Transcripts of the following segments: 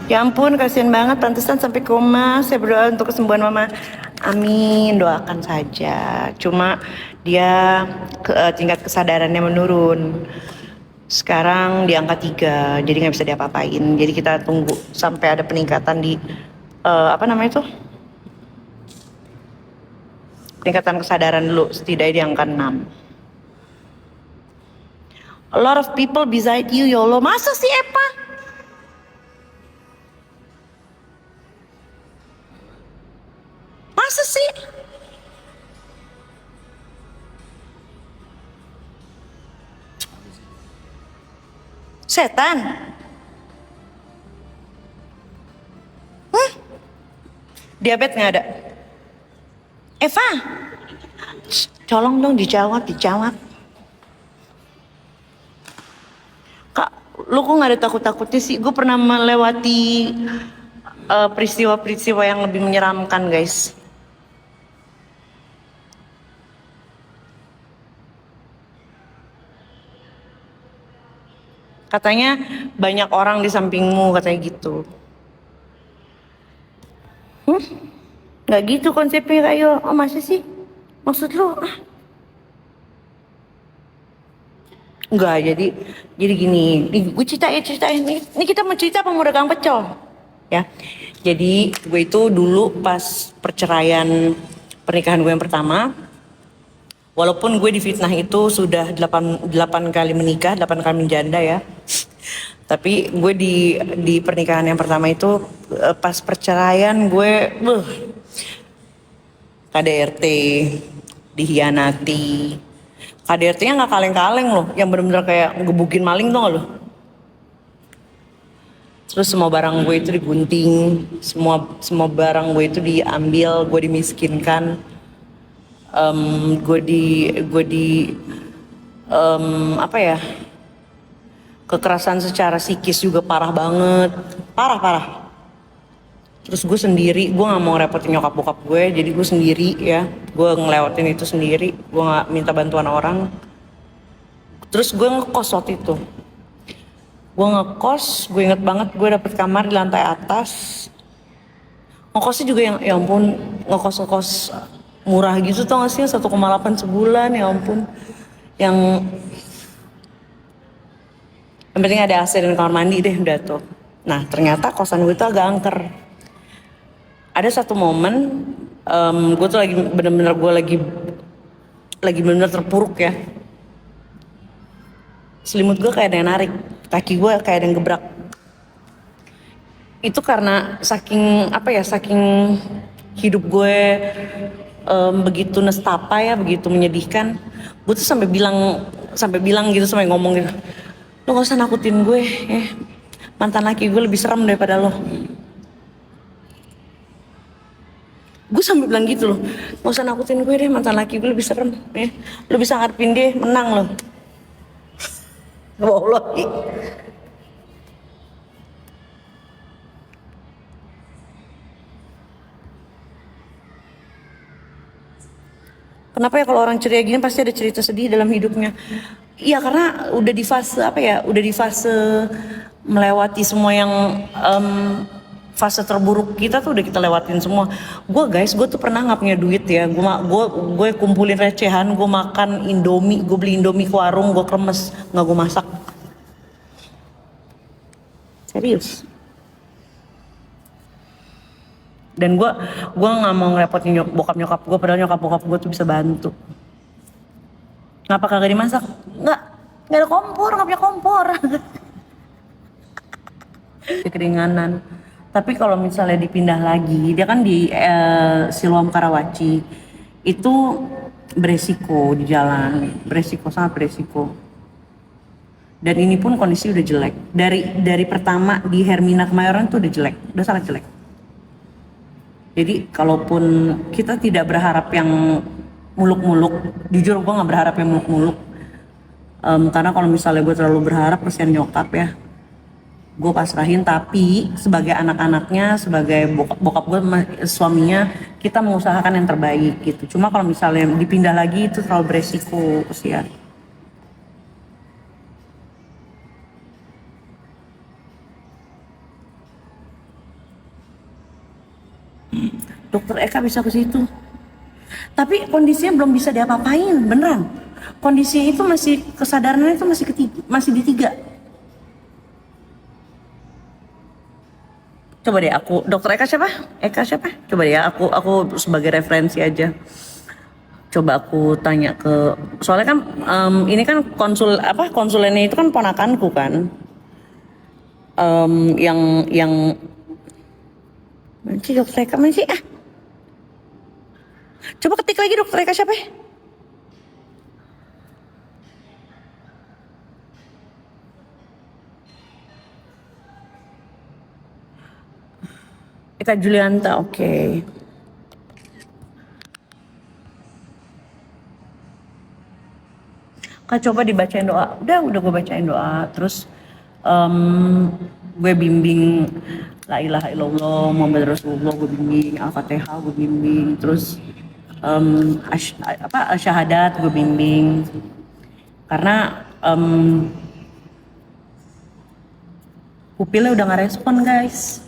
Ya ampun, kasihan banget, pantesan sampai koma. Saya berdoa untuk kesembuhan mama. Amin, doakan saja. Cuma dia tingkat kesadarannya menurun. Sekarang di angka 3, jadi nggak bisa diapa-apain. Jadi kita tunggu sampai ada peningkatan di apa namanya itu? Peningkatan kesadaran dulu, setidaknya di angka 6. A lot of people beside you, ya Allah. Masa sih Epa? Masa sih? Setan? Diabetes nggak ada? Eva, tolong dong dijawab. Kak, lu kok nggak ada takut-takutnya sih? Gue pernah melewati peristiwa-peristiwa yang lebih menyeramkan, guys. Katanya banyak orang di sampingmu, katanya gitu. Nggak gitu konsepnya, Kak Yo. Oh, masa sih? Maksud lu? Enggak, jadi gini, gue ceritain. Ini kita mau cerita apa mau dagang pecel? Ya. Jadi gue itu dulu pas pernikahan gue yang pertama, walaupun gue difitnah itu sudah 8 kali menikah, 8 kali menjanda ya. Tapi gue di pernikahan yang pertama itu pas perceraian gue KDRT, dihianati. KDRT-nya nggak kaleng-kaleng loh, yang bener-bener kayak ngebukin maling tuh lo. Terus semua barang gue itu digunting, semua barang gue itu diambil, gue dimiskinkan, gue di apa ya, kekerasan secara psikis juga parah banget, parah. Terus gue sendiri, gue nggak mau repotin nyokap bokap gue, jadi gue sendiri ya, gue ngelewatin itu sendiri, gue nggak minta bantuan orang. Terus gue ngekos waktu itu, gue inget banget gue dapet kamar di lantai atas. Ngekosnya juga yang, ya ampun, ngekos murah gitu tau gak sih, 1,8 sebulan, ya ampun. Yang penting ada AC dan kamar mandi deh, udah tuh. Nah ternyata kosan gue tuh agak angker. Ada satu momen gue tuh lagi bener-bener terpuruk ya. Selimut gue kayak ada yang narik, kaki gue kayak ada yang gebrak. Itu karena saking hidup gue begitu nestapa ya, begitu menyedihkan. Gue tuh sampai bilang gitu, sampai ngomong gitu, lo gak usah nakutin gue ya, mantan laki gue lebih serem daripada lo. Gue sampai bilang gitu loh, gak usah nakutin gue deh, mantan laki gue lebih serem ya. Lo bisa ngarepin dia menang loh. Wallahi. Kenapa ya kalau orang ceria gini pasti ada cerita sedih dalam hidupnya? Iya karena udah di fase melewati semua yang fase terburuk kita tuh udah kita lewatin semua. Gue tuh pernah nggak punya duit ya. Gue kumpulin recehan, gue makan Indomie, gue beli Indomie ke warung, gue kremes, nggak gue masak. Serius. Dan gue nggak mau ngerepotin bokap nyokap gue, padahal nyokap bokap gue tuh bisa bantu. Ngapa kagak dimasak? Nggak ada kompor, nggak punya kompor. Keringanan. Tapi kalau misalnya dipindah lagi, dia kan di Siloam Karawaci, itu beresiko di jalan, sangat beresiko. Dan ini pun kondisi udah jelek. Dari pertama di Hermina Kemayoran tuh udah sangat jelek. Jadi kalaupun kita tidak berharap yang muluk-muluk, jujur gue nggak berharap yang muluk-muluk, karena kalau misalnya gue terlalu berharap kesian nyokap ya, gue pasrahin. Tapi sebagai anak-anaknya, sebagai bokap gue, suaminya, kita mengusahakan yang terbaik gitu. Cuma kalau misalnya dipindah lagi itu terlalu beresiko, kesian. Dokter Eka bisa ke situ. Tapi kondisinya belum bisa diapa-apain, beneran. Kondisinya itu masih, kesadarannya itu masih ketiga, masih di tiga. Coba deh aku, dokter Eka siapa? Eka siapa? Coba deh ya, aku sebagai referensi aja. Coba aku tanya ke, soalnya kan ini kan konsulennya itu kan ponakanku kan. Yang mana sih dokter Eka, mana sih? Coba ketik lagi dokter Eka siapa? Eka Julianta, oke. Kak coba dibacain doa. Udah gue bacain doa. Terus em, gue bimbing la ilaha illallah Muhammad Rasulullah, gue bimbing Al-Fatihah, gue bimbing. Terus syahadat gue bimbing. Karena pupilnya udah nggak respon guys.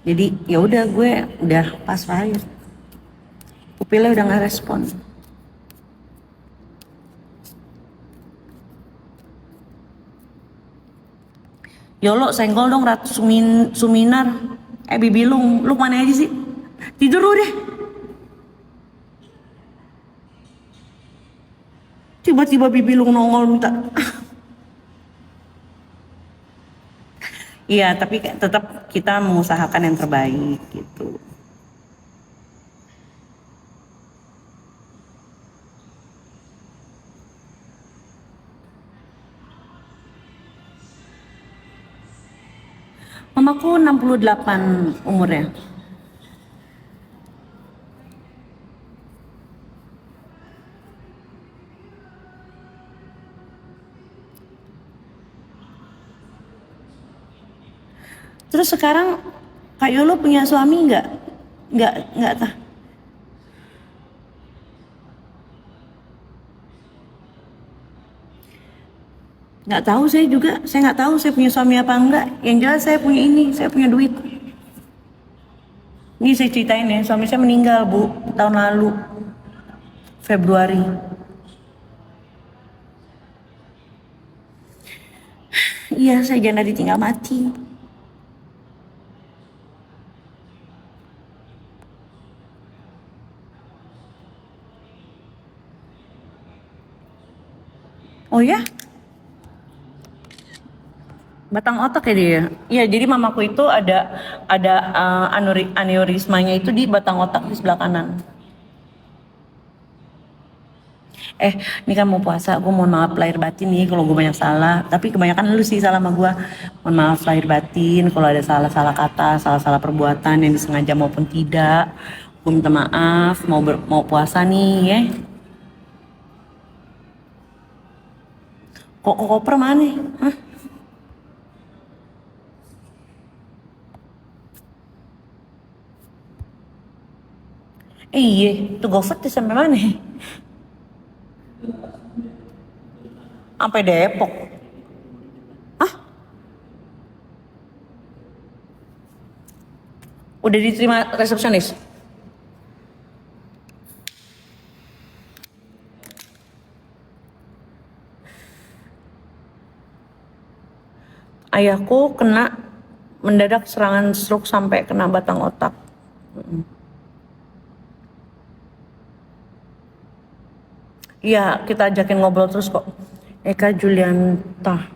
Jadi ya udah gue udah pas aja. Pupilnya udah nggak respon. Yolo senggol dong Ratu Suminar. Bibi lu mana aja sih? Tidur lu deh. Tiba-tiba Bibi lu nongol minta. Iya, tapi tetap kita mengusahakan yang terbaik gitu. Mamaku 68 umurnya. Terus sekarang Kak Yolo punya suami nggak? Nggak tah. Nggak tahu saya juga. Saya nggak tahu saya punya suami apa enggak. Yang jelas saya punya ini, saya punya duit. Ini saya ceritain ya, suami saya meninggal Bu tahun lalu Februari. Iya, saya janda ditinggal mati. Oh ya? Batang otak ya dia. Iya, jadi mamaku itu ada aneurismanya itu di batang otak di sebelah kanan. Ini kan mau puasa, gue mohon maaf lahir batin nih kalau gue banyak salah. Tapi kebanyakan lu sih salah sama gue. Mohon maaf lahir batin kalau ada salah-salah kata, salah-salah perbuatan yang disengaja maupun tidak. Gue minta maaf, mau puasa nih ya. Kok koper mana? Hah? Iya, tuh GoFood tuh sampai mana? Sampai Depok. Hah? Udah diterima resepsionis? Ayahku kena mendadak serangan stroke sampai kena batang otak. Iya, kita ajakin ngobrol terus kok. Eka Julianta.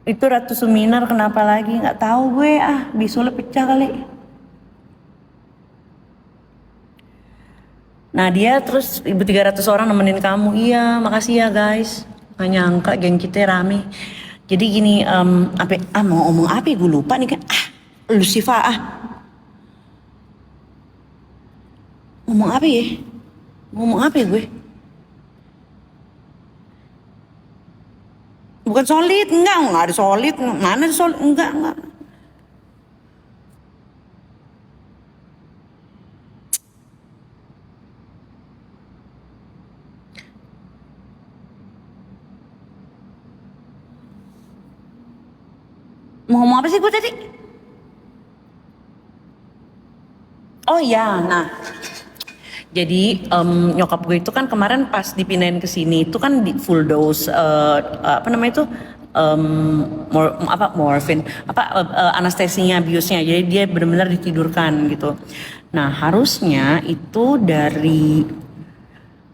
Itu Ratu Suminar kenapa lagi? Nggak tahu gue bisulnya pecah kali. Nah dia terus 1.300 orang nemenin kamu. Iya, makasih ya guys. Nggak nyangka geng kita rame. Jadi gini, mau ngomong apa gue lupa nih kan. Lu Siva ngomong apa ya? Ngomong apa ya gue? Bukan solid, enggak ada solid. Mana ada solid? Enggak. Mau ngomong apa sih gue tadi? Oh ya, nah jadi nyokap gue itu kan kemarin pas dipindahin ke sini itu kan di full dose apa namanya itu em, apa morfin apa anestesinya biusnya, jadi dia benar-benar ditidurkan gitu. Nah harusnya itu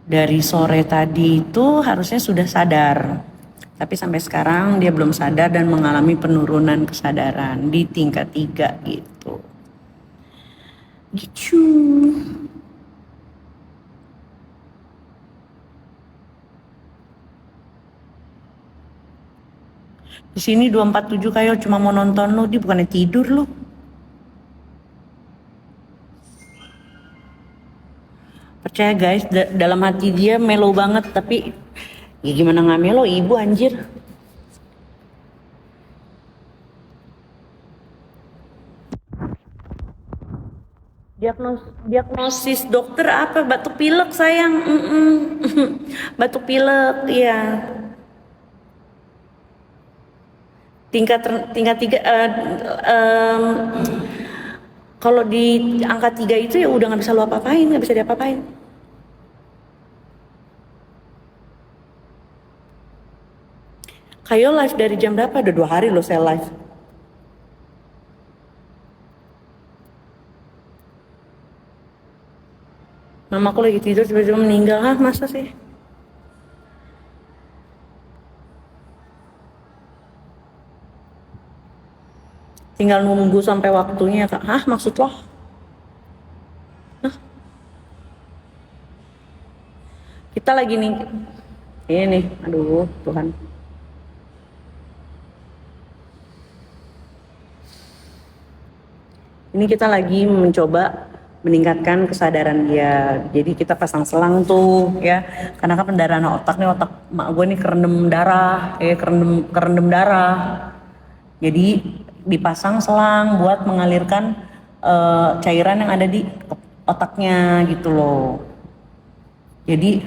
dari sore tadi itu harusnya sudah sadar, tapi sampai sekarang dia belum sadar dan mengalami penurunan kesadaran di tingkat 3 gitu. Gitu. Di sini 247 kayak cuma mau nonton lu, dia bukannya tidur lu. Percaya guys, dalam hati dia melo banget, tapi ya gimana nggak melo ibu anjir. Diagnosis dokter apa? Batuk pilek sayang. Batuk pilek, iya. Tingkat 3 kalau di angka 3 itu ya udah nggak bisa lo apa-apain, nggak bisa diapa-apain. Kayo live dari jam berapa? Udah 2 hari lo saya live. Mamaku lagi tidur tiba-tiba meninggal. Hah, masa sih? Tinggal nunggu sampai waktunya, Kak. Hah, maksud lo? Hah? Kita lagi nih. Ini, aduh, Tuhan. Ini kita lagi mencoba meningkatkan kesadaran dia. Jadi kita pasang selang tuh ya. Karena kan pendarahan otak nih, otak mak gue nih kerendam darah, kerendam darah. Jadi dipasang selang buat mengalirkan cairan yang ada di otaknya gitu loh. Jadi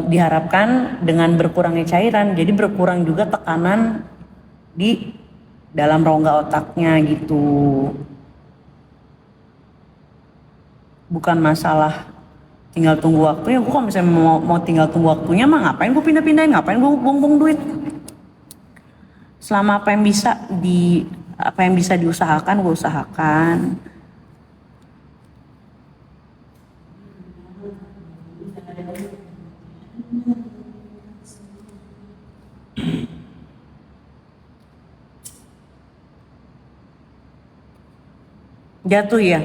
diharapkan dengan berkurangnya cairan, jadi berkurang juga tekanan di dalam rongga otaknya gitu. Bukan masalah tinggal tunggu waktunya. Gue kalau misalnya mau tinggal tunggu waktunya mah ngapain gue pindah-pindahin, ngapain gue buang-buang duit. Selama apa yang bisa diusahakan gue usahakan. Jatuh ya.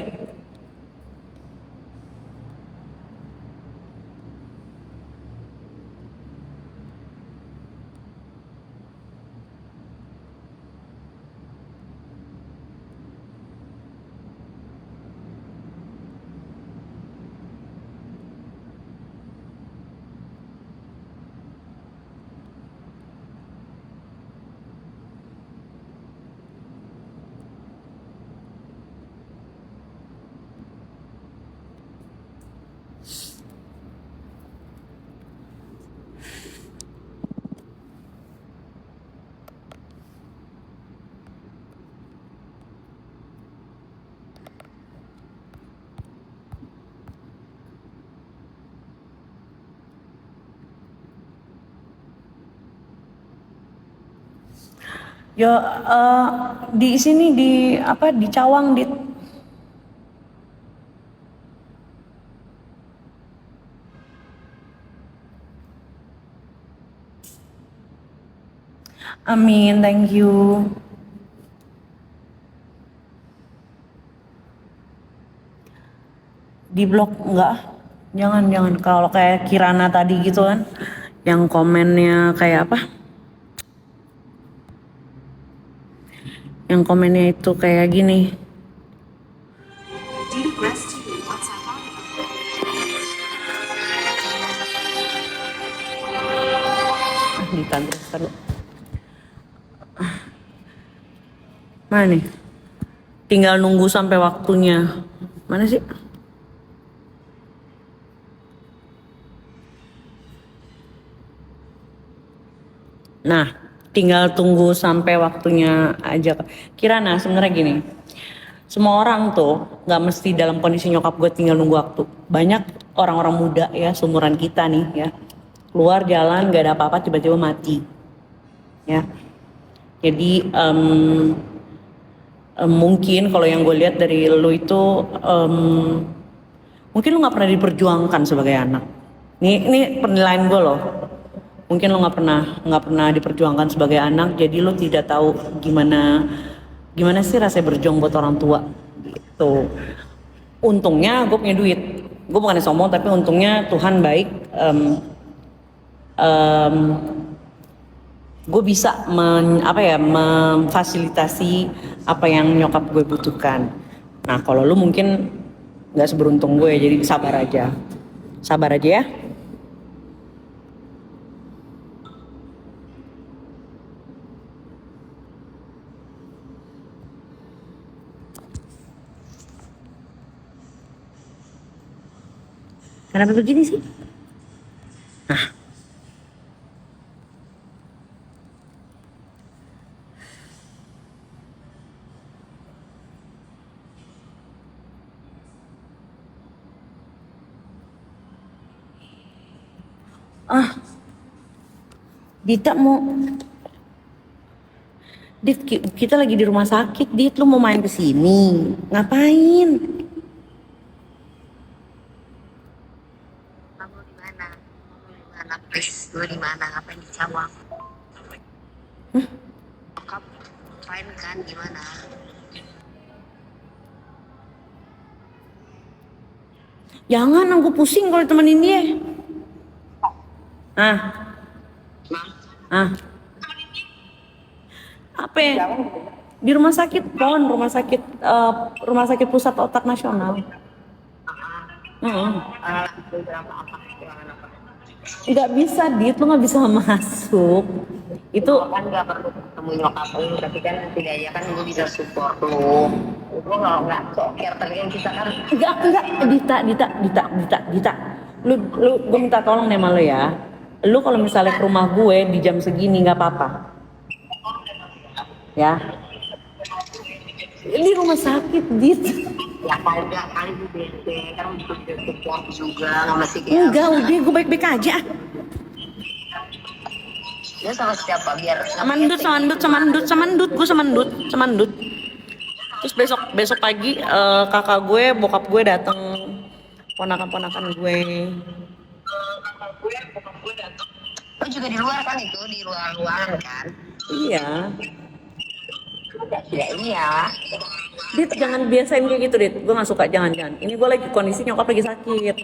Ya di sini di apa di Cawang di Amin, thank you. Di blog enggak? Jangan kalau kayak Kirana tadi gitu kan, yang komennya kayak apa? Yang komennya itu kayak gini. Ditahan. Mana nih? Tinggal nunggu sampai waktunya. Mana sih? Nah, tinggal tunggu sampai waktunya aja. Kirana sebenarnya gini. Semua orang tuh nggak mesti dalam kondisi nyokap gue tinggal nunggu waktu. Banyak orang-orang muda ya, seumuran kita nih ya, keluar jalan gak ada apa-apa tiba-tiba mati ya. Jadi mungkin kalau yang gue lihat dari lu itu mungkin lu nggak pernah diperjuangkan sebagai anak. Ini penilaian gue loh. Mungkin lu nggak pernah diperjuangkan sebagai anak, jadi lu tidak tahu gimana sih rasanya berjuang buat orang tua gitu. Untungnya gue punya duit. Gue bukannya sombong, tapi untungnya Tuhan baik. Gue bisa memfasilitasi apa yang nyokap gue butuhkan. Nah kalau lu mungkin nggak seberuntung gue, jadi sabar aja ya. Kenapa begini sih? Dita mau kita lagi di rumah sakit, Dit, lu mau main ke sini? Ngapain? Kamu di mana? Please, lu di mana? Ngapain di Cawang? Kamu ngapain kan? Gimana? Jangan, aku pusing kalau temenin dia. Apa ya? Di rumah sakit, rumah sakit pusat otak nasional. Nggak bisa, Dit, lu nggak bisa masuk. Itu kan nggak perlu ketemu nyokap lu, tapi kan setidaknya kan gue bisa support lu. Gue nggak care, tapi kan kita kan enggak, Dita. Lu gue minta tolong nih sama lu ya. Lu kalau misalnya ke rumah gue di jam segini nggak apa-apa. Ya. Ini rumah sakit, Dit. ya enggak kali gue bete, kan gue juga bisa support juga, nggak mesti kayak Enggak, udah gue baik-baik aja. dia sama siapa biar Semandut, gue semandut. Terus besok pagi kakak gue, bokap gue datang, ponakan gue. lu juga di luar kan, itu di luar ruangan kan? Iya. Ya iya. Dit, jangan biasain kayak gitu, Dit. Gue gak suka, jangan. Ini gue lagi kondisi nyokap lagi sakit.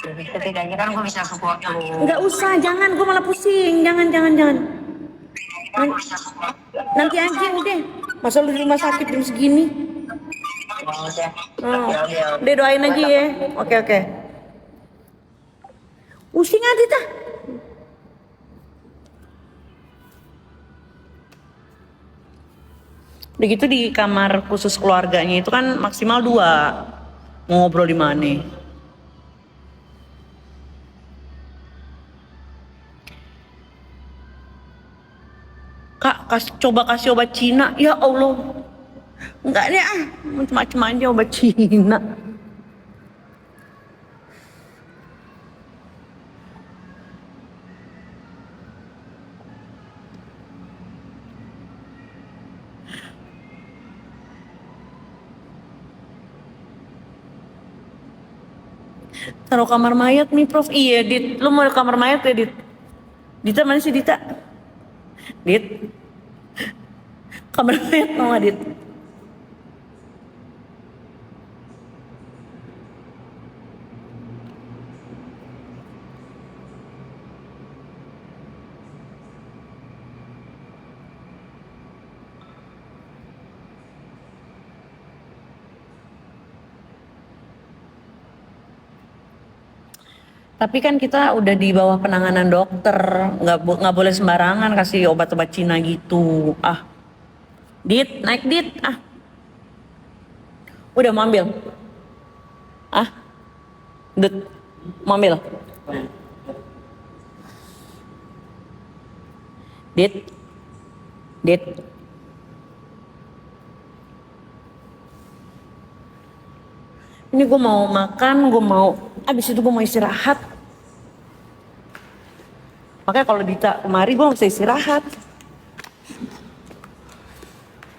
Setidaknya kan gue bisa support lu. Nggak usah, jangan. Gue malah pusing. Jangan. Nanti aja udah. Masa lu di rumah sakit jam segini? Udah doain aja ya. Oke. Pusing aja, Dit. Begitu di kamar khusus keluarganya itu kan maksimal 2. Mau ngobrol di mana? Kak, coba kasih obat Cina. Ya Allah. Enggak deh macam-macam aja obat Cina. Taruh kamar mayat nih, Prof. Iya, Dit. Lu mau kamar mayat ya, Dit? Dita mana sih, Dita? Dit. Kamar mayat mau, Dit? Tapi kan kita udah di bawah penanganan dokter, nggak boleh sembarangan kasih obat-obat Cina gitu. Dit, naik Dit, udah mau ambil, Dit, mau ambil, Dit, Ini gue mau makan, abis itu gue mau istirahat. Makanya kalau Dita kemari gue bisa istirahat.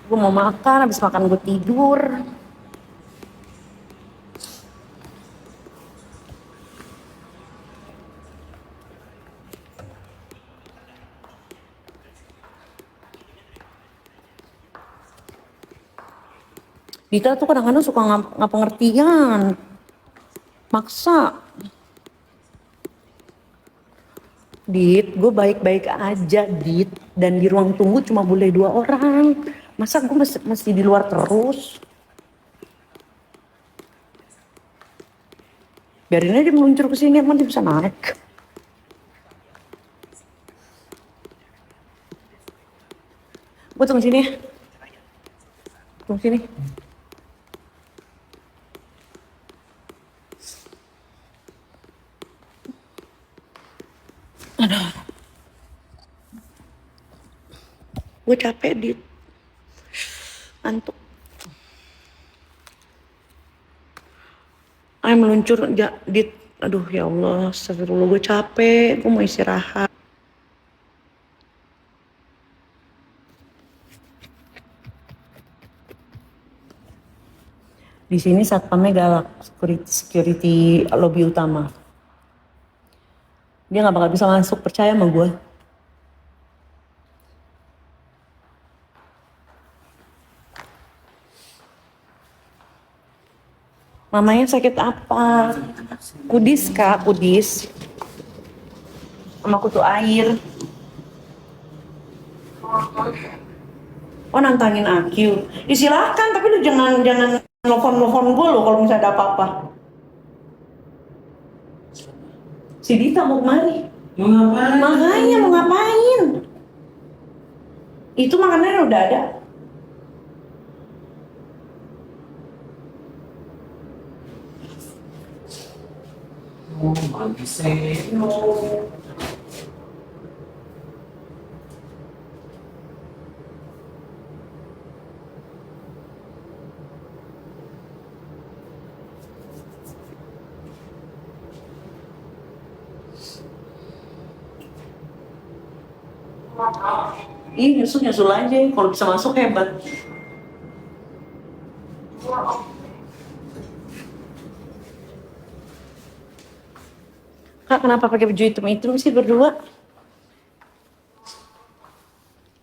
Gue mau makan, abis makan gue tidur. Dita tuh kadang-kadang suka nggak pengertian, maksa. Dit, gue baik-baik aja, Dit. Dan di ruang tunggu cuma boleh 2 orang. Masa gue mesti di luar terus? Biarin aja dia meluncur ke sini, emang dia bisa naik. Gue tunggu sini ya. Tunggu sini. Aduh. Gue capek, Dit. Antuk. Ayo meluncur, Dit. Aduh ya Allah, astagfirullah, gue capek. Gue mau istirahat. Di sini satpamnya galak, security lobby utama. Dia nggak bakal bisa masuk, percaya sama gue. Mamanya sakit apa? Kudis kak, kudis. Sama kutu air. Oh nantangin Akil. Ya silakan, tapi lu jangan nelfon gue loh kalau misalnya ada apa-apa. Si Dita mau kemari. Mau ngapain? Makanya mau ngapain? Itu makanannya udah ada. Oh, bisa. Ih nyusul aja, kalau bisa masuk hebat. Kak kenapa pakai baju hitam sih berdua?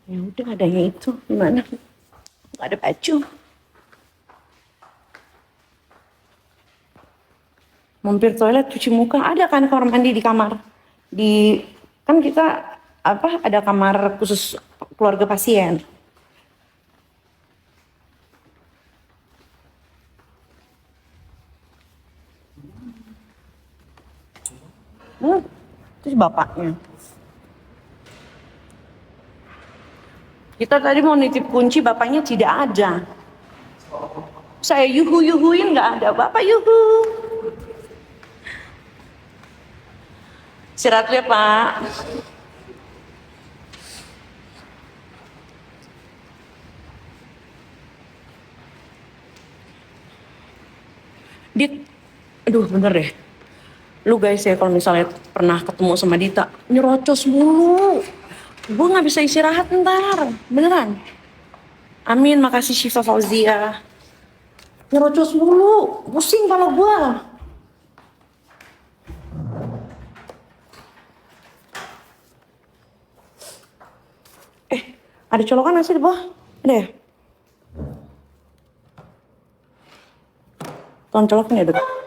Ya udah adanya itu, gimana? Gak ada baju. Mampir toilet, cuci muka, ada kan kamar mandi di kamar. Kan kita ada kamar khusus keluarga pasien. Terus bapaknya. Kita tadi mau nitip kunci, bapaknya tidak ada. Saya yuhu-yuhuin nggak ada, bapak yuhu. Istirahat ya Pak. Dit, aduh bener deh. Lu guys ya kalau misalnya pernah ketemu sama Dita, nyerocos mulu. Gue gak bisa istirahat ntar, beneran. Amin, makasih Syifa Fauzia. Nyerocos mulu, pusing kepala gue. Ada colokan nasi di bawah? Ada ya? Tolong coloknya ya, Dut.